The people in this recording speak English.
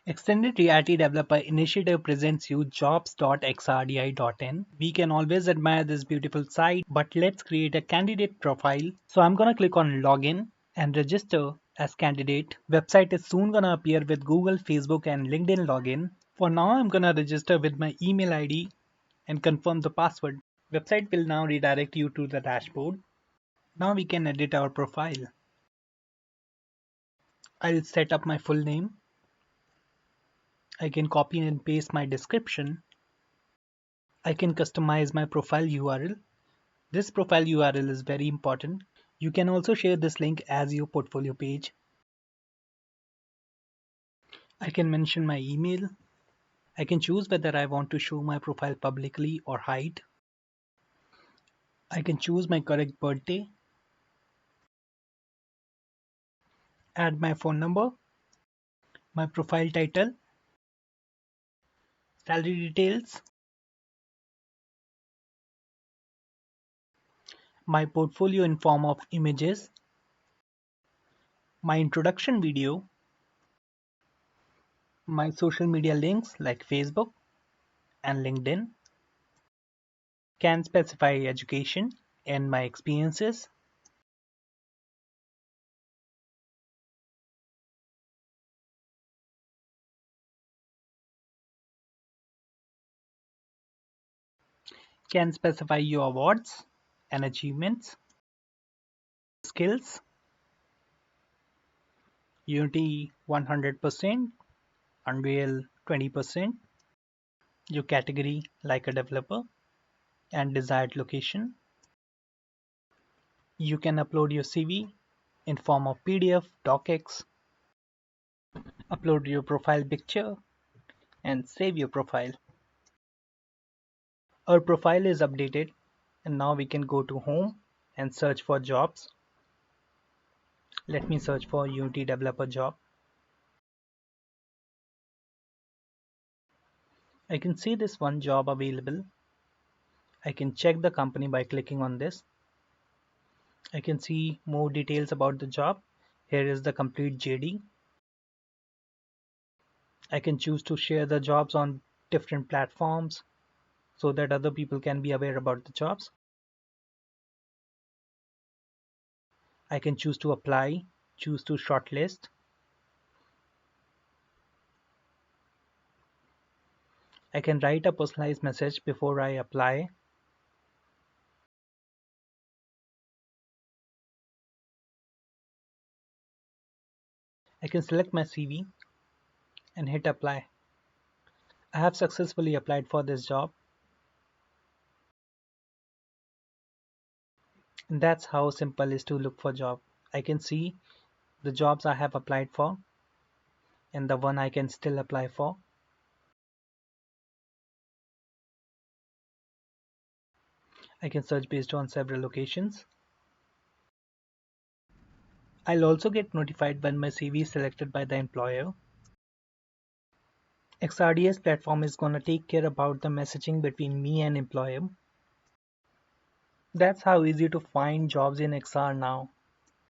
Extended Reality Developer Initiative presents you jobs.xrdi.in. We can always admire this beautiful site, but let's create a candidate profile. So I'm gonna click on login and register as candidate. Website is soon gonna appear with Google, Facebook and LinkedIn login. For now, I'm gonna register with my email ID and confirm the password. Website will now redirect you to the dashboard. Now we can edit our profile. I'll set up my full name. I can copy and paste my description. I can customize my profile URL. This profile URL is very important. You can also share this link as your portfolio page. I can mention my email. I can choose whether I want to show my profile publicly or hide. I can choose my correct birthday, add my phone number, my profile title, salary details, my portfolio in form of images, my introduction video, my social media links like Facebook and LinkedIn, can specify education and my experiences, can specify your awards and achievements, skills, Unity 100%, Unreal 20%, your category like a developer, and desired location. You can upload your CV in form of PDF, docx, upload your profile picture, and save your profile. Our profile is updated, and now we can go to home and search for jobs. Let me search for Unity developer job. I can see this one job available. I can check the company by clicking on this. I can see more details about the job. Here is the complete JD. I can choose to share the jobs on different platforms so that other people can be aware about the jobs. I can choose to apply, choose to shortlist. I can write a personalized message before I apply. I can select my CV and hit apply. I have successfully applied for this job. And that's how simple it is to look for job. I can see the jobs I have applied for and the one I can still apply for. I can search based on several locations. I'll also get notified when my CV is selected by the employer. XRDS platform is gonna take care about the messaging between me and employer. That's how easy to find jobs in XR now.